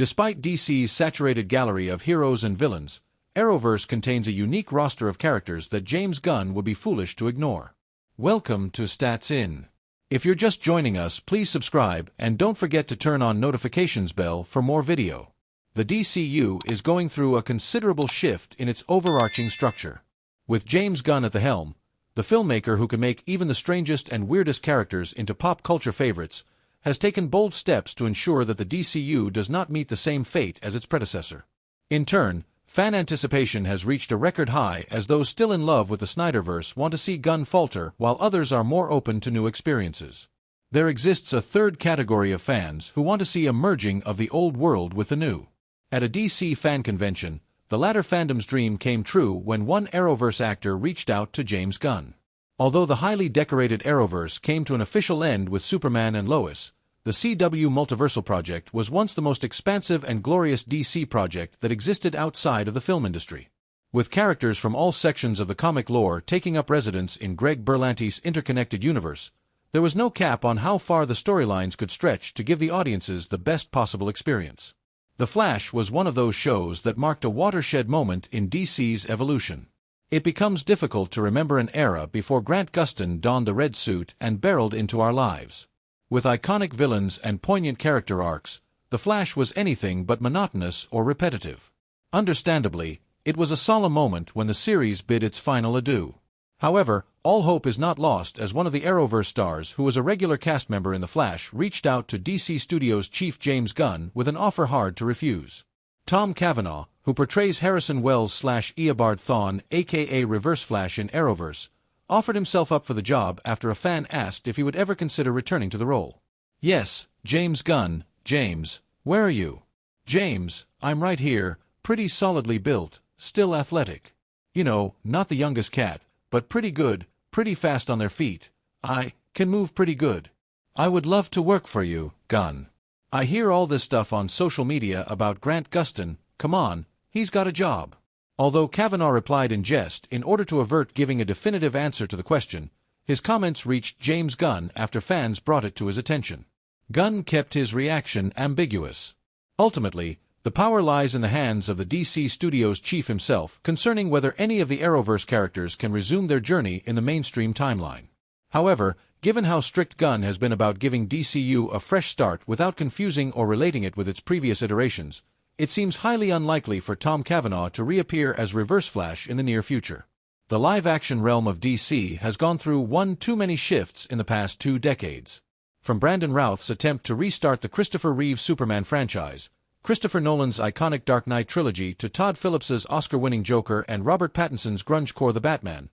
Despite DC's saturated gallery of heroes and villains, Arrowverse contains a unique roster of characters that James Gunn would be foolish to ignore. Welcome to Stats In. If you're just joining us, please subscribe and don't forget to turn on notifications bell for more video. The DCU is going through a considerable shift in its overarching structure. With James Gunn at the helm, the filmmaker who can make even the strangest and weirdest characters into pop culture favorites has taken bold steps to ensure that the DCU does not meet the same fate as its predecessor. In turn, fan anticipation has reached a record high as those still in love with the Snyderverse want to see Gunn falter while others are more open to new experiences. There exists a third category of fans who want to see a merging of the old world with the new. At a DC fan convention, the latter fandom's dream came true when one Arrowverse actor reached out to James Gunn. Although the highly decorated Arrowverse came to an official end with Superman and Lois, the CW Multiversal Project was once the most expansive and glorious DC project that existed outside of the film industry. With characters from all sections of the comic lore taking up residence in Greg Berlanti's interconnected universe, there was no cap on how far the storylines could stretch to give the audiences the best possible experience. The Flash was one of those shows that marked a watershed moment in DC's evolution. It becomes difficult to remember an era before Grant Gustin donned the red suit and barreled into our lives. With iconic villains and poignant character arcs, The Flash was anything but monotonous or repetitive. Understandably, it was a solemn moment when the series bid its final adieu. However, all hope is not lost as one of the Arrowverse stars who was a regular cast member in The Flash reached out to DC Studios chief James Gunn with an offer hard to refuse. Tom Cavanaugh, who portrays Harrison Wells/Eobard Thawne aka Reverse Flash in Arrowverse, offered himself up for the job after a fan asked if he would ever consider returning to the role. "Yes, James Gunn, James, where are you?" "James, I'm right here, pretty solidly built, still athletic. You know, not the youngest cat, but pretty good, pretty fast on their feet. I can move pretty good. I would love to work for you, Gunn. I hear all this stuff on social media about Grant Gustin. Come on, he's got a job." Although Cavanaugh replied in jest in order to avert giving a definitive answer to the question, his comments reached James Gunn after fans brought it to his attention. Gunn kept his reaction ambiguous. Ultimately, the power lies in the hands of the DC Studios chief himself concerning whether any of the Arrowverse characters can resume their journey in the mainstream timeline. However, given how strict Gunn has been about giving DCU a fresh start without confusing or relating it with its previous iterations, it seems highly unlikely for Tom Cavanaugh to reappear as Reverse Flash in the near future. The live-action realm of DC has gone through one too many shifts in the past 2 decades. From Brandon Routh's attempt to restart the Christopher Reeve Superman franchise, Christopher Nolan's iconic Dark Knight trilogy to Todd Phillips's Oscar-winning Joker and Robert Pattinson's grunge-core The Batman,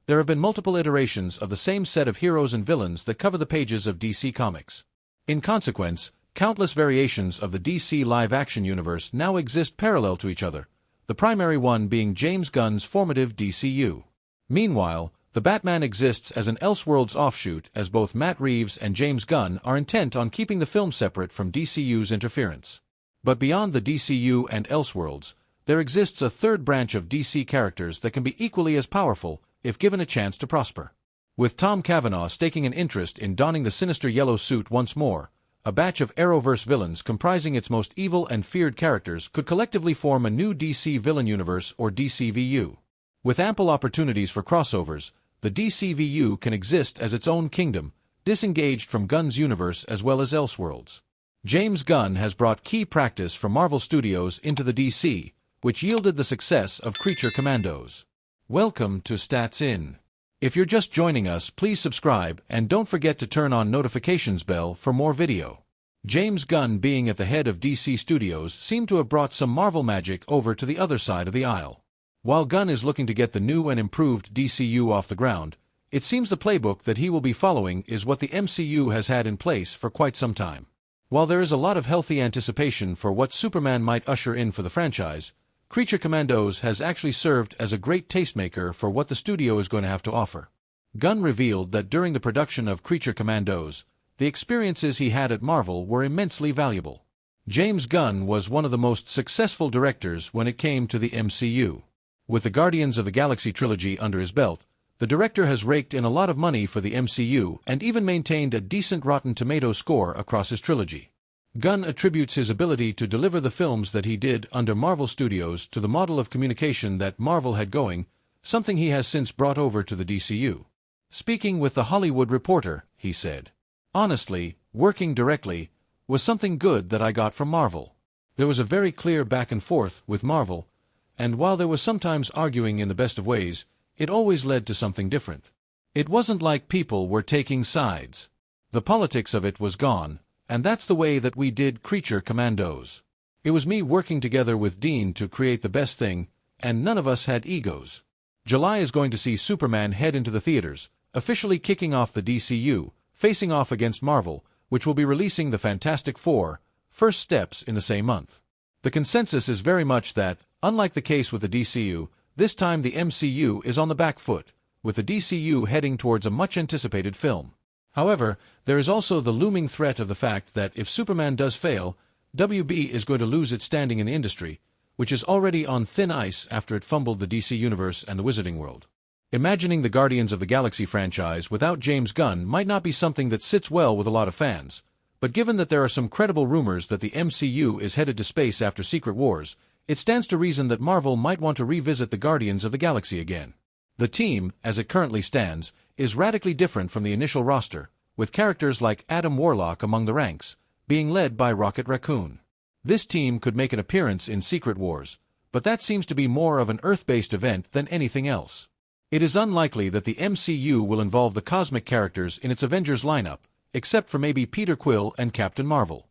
there have been multiple iterations of the same set of heroes and villains that cover the pages of DC Comics. In consequence, countless variations of the DC live-action universe now exist parallel to each other, the primary one being James Gunn's formative DCU. Meanwhile, The Batman exists as an Elseworlds offshoot as both Matt Reeves and James Gunn are intent on keeping the film separate from DCU's interference. But beyond the DCU and Elseworlds, there exists a third branch of DC characters that can be equally as powerful if given a chance to prosper. With Tom Cavanaugh staking an interest in donning the sinister yellow suit once more, a batch of Arrowverse villains comprising its most evil and feared characters could collectively form a new DC villain universe or DCVU. With ample opportunities for crossovers, the DCVU can exist as its own kingdom, disengaged from Gunn's universe as well as Elseworlds. James Gunn has brought key practice from Marvel Studios into the DC, which yielded the success of Creature Commandos. Welcome to Stats In. If you're just joining us, please subscribe and don't forget to turn on notifications bell for more video. James Gunn being at the head of DC Studios seemed to have brought some Marvel magic over to the other side of the aisle. While Gunn is looking to get the new and improved DCU off the ground, it seems the playbook that he will be following is what the MCU has had in place for quite some time. While there is a lot of healthy anticipation for what Superman might usher in for the franchise, Creature Commandos has actually served as a great tastemaker for what the studio is going to have to offer. Gunn revealed that during the production of Creature Commandos, the experiences he had at Marvel were immensely valuable. James Gunn was one of the most successful directors when it came to the MCU. With the Guardians of the Galaxy trilogy under his belt, the director has raked in a lot of money for the MCU and even maintained a decent Rotten Tomatoes score across his trilogy. Gunn attributes his ability to deliver the films that he did under Marvel Studios to the model of communication that Marvel had going, something he has since brought over to the DCU. Speaking with The Hollywood Reporter, he said, "Honestly, working directly was something good that I got from Marvel. There was a very clear back and forth with Marvel, and while there was sometimes arguing in the best of ways, it always led to something different. It wasn't like people were taking sides. The politics of it was gone, and that's the way that we did Creature Commandos. It was me working together with Dean to create the best thing, and none of us had egos." July is going to see Superman head into the theaters, officially kicking off the DCU, facing off against Marvel, which will be releasing the Fantastic Four, first steps in the same month. The consensus is very much that, unlike the case with the DCU, this time the MCU is on the back foot, with the DCU heading towards a much-anticipated film. However, there is also the looming threat of the fact that if Superman does fail, WB is going to lose its standing in the industry, which is already on thin ice after it fumbled the DC Universe and the Wizarding World. Imagining the Guardians of the Galaxy franchise without James Gunn might not be something that sits well with a lot of fans, but given that there are some credible rumors that the MCU is headed to space after Secret Wars, it stands to reason that Marvel might want to revisit the Guardians of the Galaxy again. The team, as it currently stands, is radically different from the initial roster, with characters like Adam Warlock among the ranks, being led by Rocket Raccoon. This team could make an appearance in Secret Wars, but that seems to be more of an Earth-based event than anything else. It is unlikely that the MCU will involve the cosmic characters in its Avengers lineup, except for maybe Peter Quill and Captain Marvel.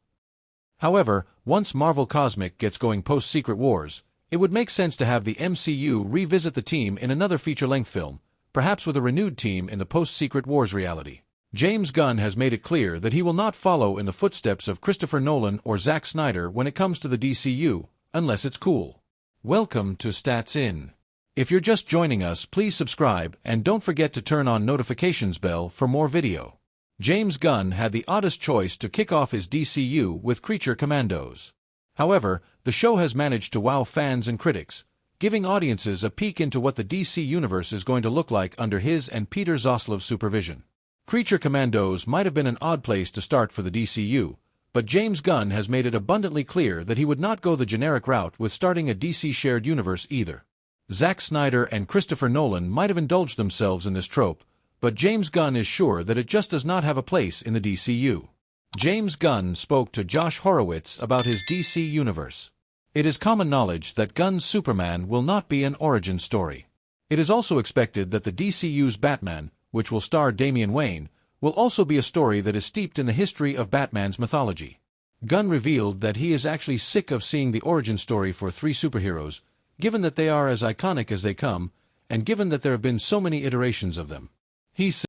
However, once Marvel Cosmic gets going post-Secret Wars, it would make sense to have the MCU revisit the team in another feature-length film, perhaps with a renewed team in the post-Secret Wars reality. James Gunn has made it clear that he will not follow in the footsteps of Christopher Nolan or Zack Snyder when it comes to the DCU, unless it's cool. Welcome to Stats In. If you're just joining us, please subscribe and don't forget to turn on notifications bell for more video. James Gunn had the oddest choice to kick off his DCU with Creature Commandos. However, the show has managed to wow fans and critics, giving audiences a peek into what the DC Universe is going to look like under his and Peter Zaslav's supervision. Creature Commandos might have been an odd place to start for the DCU, but James Gunn has made it abundantly clear that he would not go the generic route with starting a DC shared universe either. Zack Snyder and Christopher Nolan might have indulged themselves in this trope, but James Gunn is sure that it just does not have a place in the DCU. James Gunn spoke to Josh Horowitz about his DC universe. It is common knowledge that Gunn's Superman will not be an origin story. It is also expected that the DCU's Batman, which will star Damian Wayne, will also be a story that is steeped in the history of Batman's mythology. Gunn revealed that he is actually sick of seeing the origin story for three superheroes, given that they are as iconic as they come, and given that there have been so many iterations of them. He said,